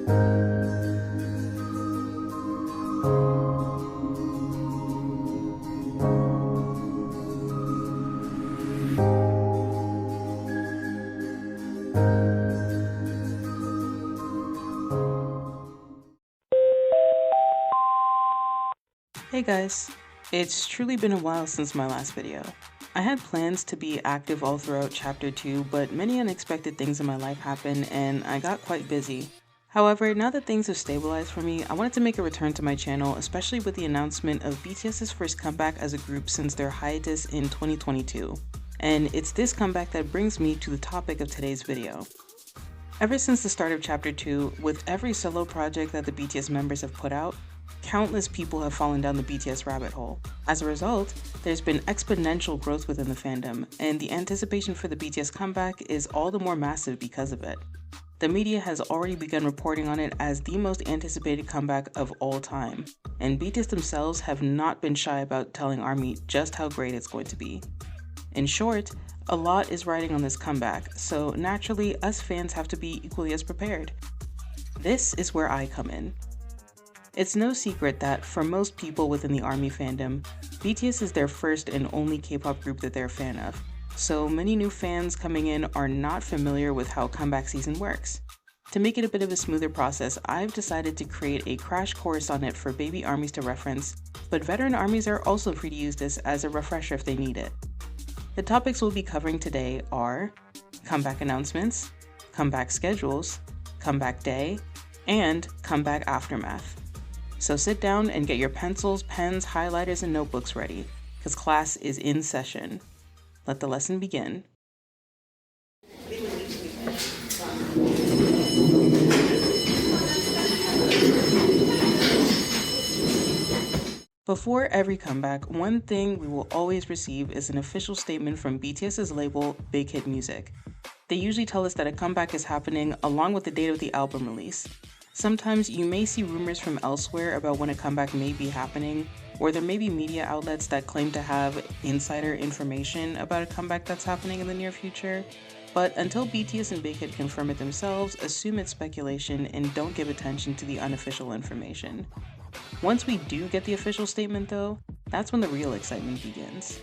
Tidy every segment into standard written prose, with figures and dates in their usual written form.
Hey guys, it's truly been a while since my last video. I had plans to be active all throughout chapter 2, but many unexpected things in my life happened and I got quite busy. However, now that things have stabilized for me, I wanted to make a return to my channel, especially with the announcement of BTS's first comeback as a group since their hiatus in 2022. And it's this comeback that brings me to the topic of today's video. Ever since the start of chapter 2, with every solo project that the BTS members have put out, countless people have fallen down the BTS rabbit hole. As a result, there's been exponential growth within the fandom, and the anticipation for the BTS comeback is all the more massive because of it. The media has already begun reporting on it as the most anticipated comeback of all time, and BTS themselves have not been shy about telling ARMY just how great it's going to be. In short, a lot is riding on this comeback, so naturally us fans have to be equally as prepared. This is where I come in. It's no secret that for most people within the ARMY fandom, BTS is their first and only K-pop group that they're a fan of, so many new fans coming in are not familiar with how comeback season works. To make it a bit of a smoother process, I've decided to create a crash course on it for baby ARMYs to reference, but veteran ARMYs are also free to use this as a refresher if they need it. The topics we'll be covering today are comeback announcements, comeback schedules, comeback day, and comeback aftermath. So sit down and get your pencils, pens, highlighters, and notebooks ready, because class is in session. Let the lesson begin. Before every comeback, one thing we will always receive is an official statement from BTS's label, Big Hit Music. They usually tell us that a comeback is happening along with the date of the album release. Sometimes you may see rumors from elsewhere about when a comeback may be happening, or there may be media outlets that claim to have insider information about a comeback that's happening in the near future. But until BTS and Big Hit confirm it themselves, assume it's speculation and don't give attention to the unofficial information. Once we do get the official statement though, that's when the real excitement begins.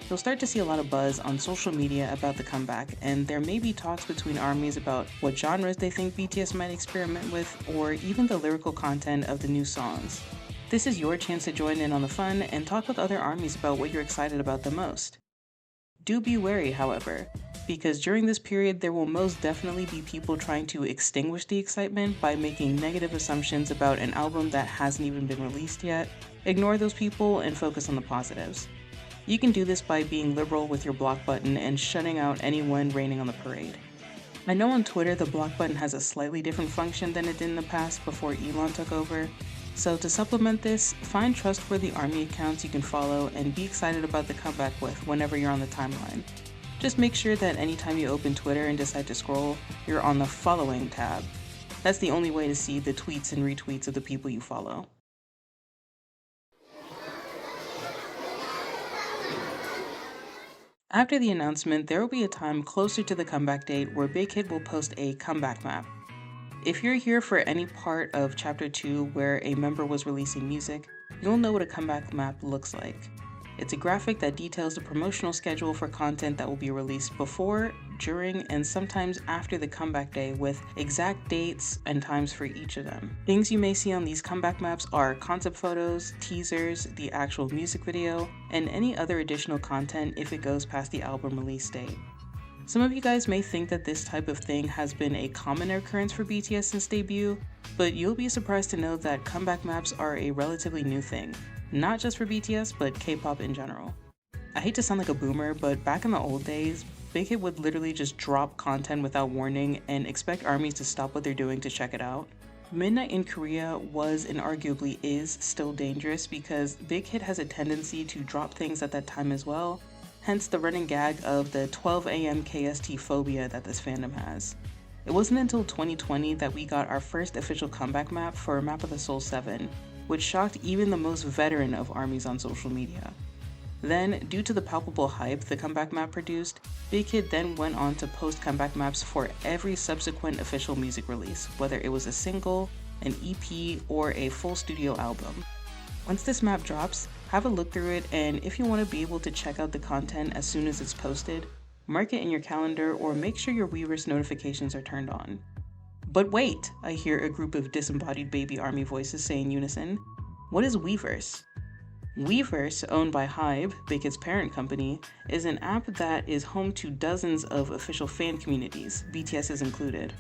You'll start to see a lot of buzz on social media about the comeback, and there may be talks between ARMYs about what genres they think BTS might experiment with, or even the lyrical content of the new songs. This is your chance to join in on the fun and talk with other ARMYs about what you're excited about the most. Do be wary, however, because during this period there will most definitely be people trying to extinguish the excitement by making negative assumptions about an album that hasn't even been released yet. Ignore those people and focus on the positives. You can do this by being liberal with your block button and shutting out anyone raining on the parade. I know on Twitter the block button has a slightly different function than it did in the past before Elon took over, so to supplement this, find trustworthy ARMY accounts you can follow and be excited about the comeback with whenever you're on the timeline. Just make sure that anytime you open Twitter and decide to scroll, you're on the following tab. That's the only way to see the tweets and retweets of the people you follow. After the announcement, there will be a time closer to the comeback date where Big Hit will post a comeback map. If you're here for any part of Chapter 2 where a member was releasing music, you'll know what a comeback map looks like. It's a graphic that details the promotional schedule for content that will be released before, during, and sometimes after the comeback day with exact dates and times for each of them. Things you may see on these comeback maps are concept photos, teasers, the actual music video, and any other additional content if it goes past the album release date. Some of you guys may think that this type of thing has been a common occurrence for BTS since debut, but you'll be surprised to know that comeback maps are a relatively new thing. Not just for BTS, but K-pop in general. I hate to sound like a boomer, but back in the old days, Big Hit would literally just drop content without warning and expect ARMYs to stop what they're doing to check it out. Midnight in Korea was and arguably is still dangerous because Big Hit has a tendency to drop things at that time as well, hence the running gag of the 12 a.m. KST phobia that this fandom has. It wasn't until 2020 that we got our first official comeback map for Map of the Soul 7, which shocked even the most veteran of ARMYs on social media. Then, due to the palpable hype the comeback map produced, Big Hit then went on to post comeback maps for every subsequent official music release, whether it was a single, an EP, or a full studio album. Once this map drops, have a look through it, and if you want to be able to check out the content as soon as it's posted, mark it in your calendar or make sure your Weverse notifications are turned on. But wait, I hear a group of disembodied baby army voices say in unison. What is Weverse? Weverse, owned by Hybe, Big Hit's parent company, is an app that is home to dozens of official fan communities, BTS included.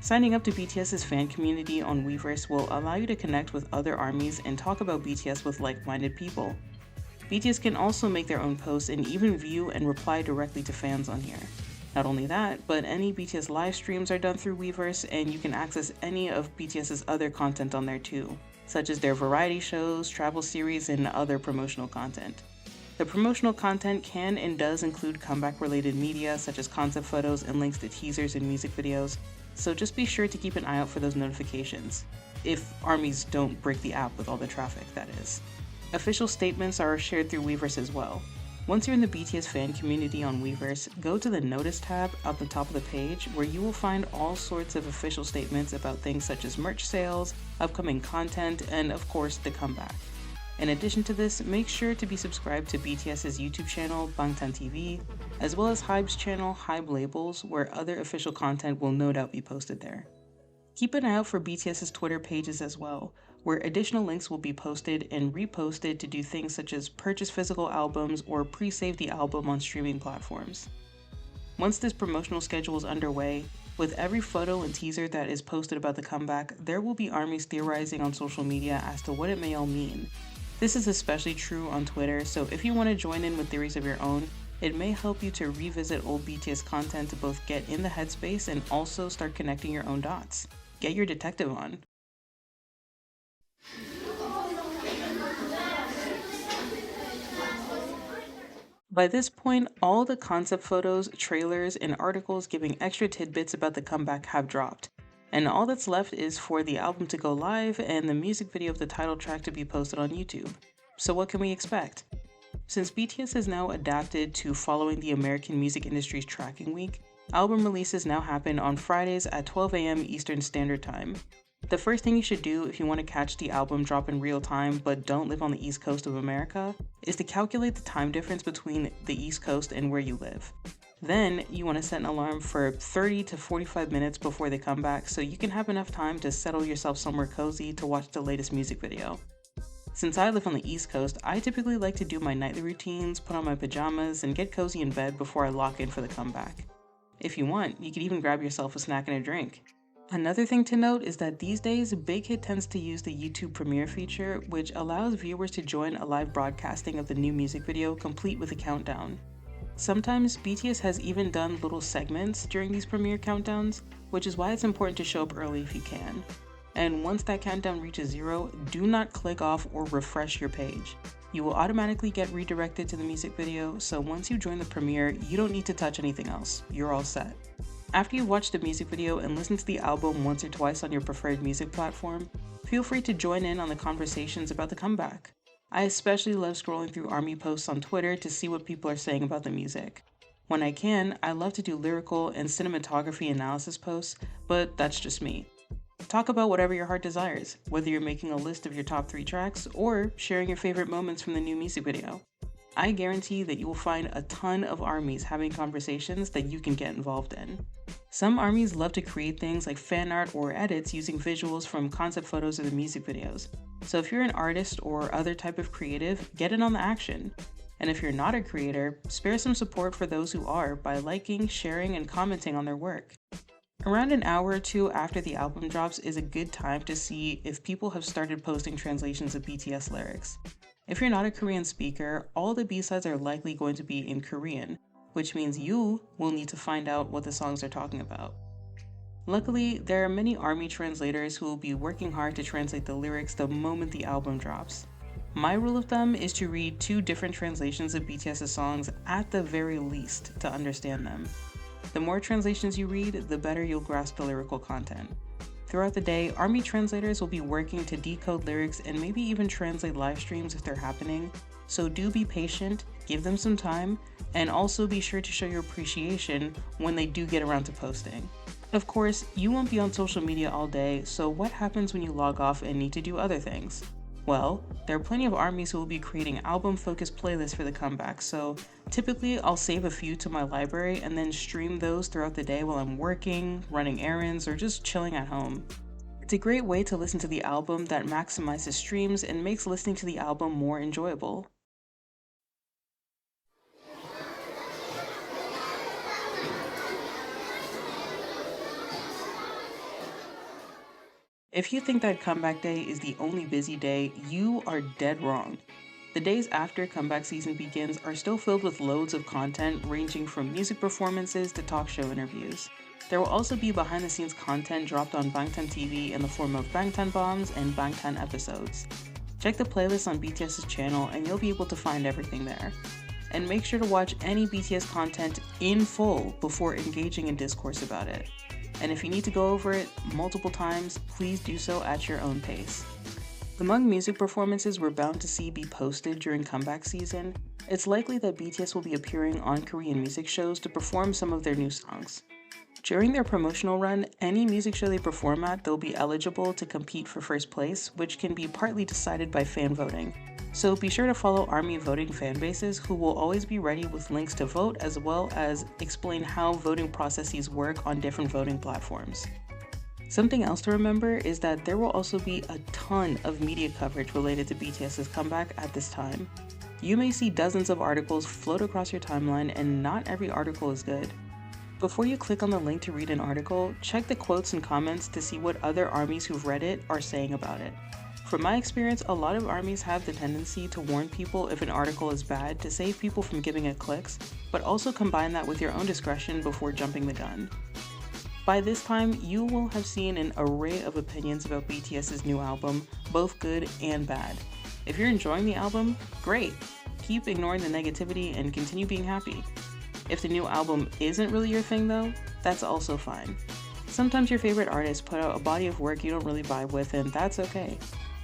Signing up to BTS's fan community on Weverse will allow you to connect with other armies and talk about BTS with like-minded people. BTS can also make their own posts and even view and reply directly to fans on here. Not only that, but any BTS live streams are done through Weverse, and you can access any of BTS's other content on there too, such as their variety shows, travel series, and other promotional content. The promotional content can and does include comeback-related media such as concept photos and links to teasers and music videos, so just be sure to keep an eye out for those notifications, if armies don't break the app with all the traffic, that is. Official statements are shared through Weverse as well. Once you're in the BTS fan community on Weverse, go to the Notice tab at the top of the page where you will find all sorts of official statements about things such as merch sales, upcoming content, and of course the comeback. In addition to this, make sure to be subscribed to BTS's YouTube channel, Bangtan TV, as well as Hybe's channel, Hybe Labels, where other official content will no doubt be posted there. Keep an eye out for BTS's Twitter pages as well, where additional links will be posted and reposted to do things such as purchase physical albums or pre-save the album on streaming platforms. Once this promotional schedule is underway, with every photo and teaser that is posted about the comeback, there will be armies theorizing on social media as to what it may all mean. This is especially true on Twitter, so if you want to join in with theories of your own, it may help you to revisit old BTS content to both get in the headspace and also start connecting your own dots. Get your detective on. By this point, all the concept photos, trailers, and articles giving extra tidbits about the comeback have dropped, and all that's left is for the album to go live and the music video of the title track to be posted on YouTube. So what can we expect? Since BTS has now adapted to following the American music industry's tracking week, album releases now happen on Fridays at 12 a.m. Eastern Standard Time. The first thing you should do if you want to catch the album drop in real time but don't live on the East Coast of America is to calculate the time difference between the East Coast and where you live. Then you want to set an alarm for 30 to 45 minutes before they come back so you can have enough time to settle yourself somewhere cozy to watch the latest music video. Since I live on the East Coast, I typically like to do my nightly routines, put on my pajamas, and get cozy in bed before I lock in for the comeback. If you want, you could even grab yourself a snack and a drink. Another thing to note is that these days, Big Hit tends to use the YouTube Premiere feature, which allows viewers to join a live broadcasting of the new music video complete with a countdown. Sometimes BTS has even done little segments during these premiere countdowns, which is why it's important to show up early if you can. And once that countdown reaches 0, do not click off or refresh your page. You will automatically get redirected to the music video, so once you join the premiere, you don't need to touch anything else. You're all set. After you watch the music video and listen to the album once or twice on your preferred music platform, feel free to join in on the conversations about the comeback. I especially love scrolling through ARMY posts on Twitter to see what people are saying about the music. When I can, I love to do lyrical and cinematography analysis posts, but that's just me. Talk about whatever your heart desires, whether you're making a list of your top 3 tracks or sharing your favorite moments from the new music video. I guarantee that you will find a ton of armies having conversations that you can get involved in. Some armies love to create things like fan art or edits using visuals from concept photos of the music videos. So if you're an artist or other type of creative, get in on the action. And if you're not a creator, spare some support for those who are by liking, sharing, and commenting on their work. Around an hour or 2 after the album drops is a good time to see if people have started posting translations of BTS lyrics. If you're not a Korean speaker, all the B-sides are likely going to be in Korean, which means you will need to find out what the songs are talking about. Luckily, there are many ARMY translators who will be working hard to translate the lyrics the moment the album drops. My rule of thumb is to read 2 different translations of BTS's songs at the very least to understand them. The more translations you read, the better you'll grasp the lyrical content. Throughout the day, ARMY translators will be working to decode lyrics and maybe even translate live streams if they're happening, so do be patient, give them some time, and also be sure to show your appreciation when they do get around to posting. Of course, you won't be on social media all day, so what happens when you log off and need to do other things? Well, there are plenty of ARMYs who will be creating album-focused playlists for the comeback, so typically I'll save a few to my library and then stream those throughout the day while I'm working, running errands, or just chilling at home. It's a great way to listen to the album that maximizes streams and makes listening to the album more enjoyable. If you think that comeback day is the only busy day, you are dead wrong. The days after comeback season begins are still filled with loads of content ranging from music performances to talk show interviews. There will also be behind the scenes content dropped on Bangtan TV in the form of Bangtan bombs and Bangtan episodes. Check the playlist on BTS's channel and you'll be able to find everything there. And make sure to watch any BTS content in full before engaging in discourse about it. And if you need to go over it multiple times, please do so at your own pace. Among music performances we're bound to see be posted during comeback season, it's likely that BTS will be appearing on Korean music shows to perform some of their new songs. During their promotional run, any music show they perform at, they'll be eligible to compete for first place, which can be partly decided by fan voting. So be sure to follow ARMY voting fan bases who will always be ready with links to vote as well as explain how voting processes work on different voting platforms. Something else to remember is that there will also be a ton of media coverage related to BTS's comeback at this time. You may see dozens of articles float across your timeline and not every article is good. Before you click on the link to read an article, check the quotes and comments to see what other ARMYs who've read it are saying about it. From my experience, a lot of ARMYs have the tendency to warn people if an article is bad to save people from giving it clicks, but also combine that with your own discretion before jumping the gun. By this time, you will have seen an array of opinions about BTS's new album, both good and bad. If you're enjoying the album, great! Keep ignoring the negativity and continue being happy. If the new album isn't really your thing though, that's also fine. Sometimes your favorite artists put out a body of work you don't really vibe with, and that's okay.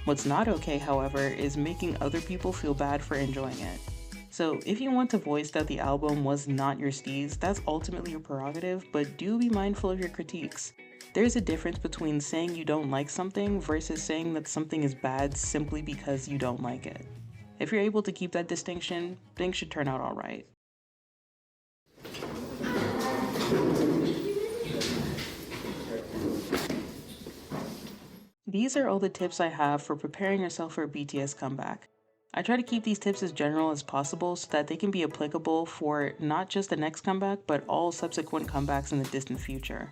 What's not okay, however, is making other people feel bad for enjoying it. So if you want to voice that the album was not your steez, that's ultimately your prerogative, but do be mindful of your critiques. There's a difference between saying you don't like something versus saying that something is bad simply because you don't like it. If you're able to keep that distinction, things should turn out alright. These are all the tips I have for preparing yourself for a BTS comeback. I try to keep these tips as general as possible so that they can be applicable for not just the next comeback, but all subsequent comebacks in the distant future.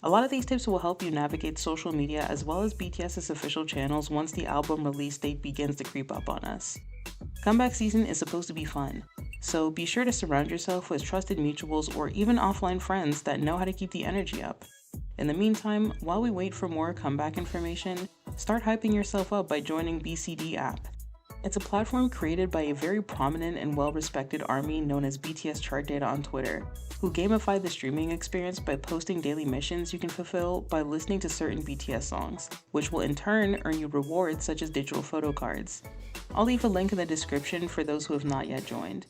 A lot of these tips will help you navigate social media as well as BTS's official channels once the album release date begins to creep up on us. Comeback season is supposed to be fun, so be sure to surround yourself with trusted mutuals or even offline friends that know how to keep the energy up. In the meantime, while we wait for more comeback information, start hyping yourself up by joining bcdapp. It's a platform created by a very prominent and well-respected ARMY known as BTS Chart Data on Twitter, who gamified the streaming experience by posting daily missions you can fulfill by listening to certain BTS songs, which will in turn earn you rewards such as digital photo cards. I'll leave a link in the description for those who have not yet joined.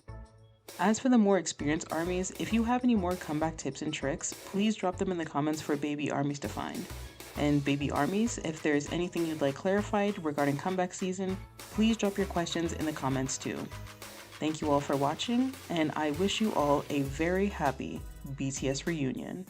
As for the more experienced ARMYs, if you have any more comeback tips and tricks, please drop them in the comments for baby ARMYs to find. And baby ARMYs, if there's anything you'd like clarified regarding comeback season, please drop your questions in the comments too. Thank you all for watching, and I wish you all a very happy BTS reunion.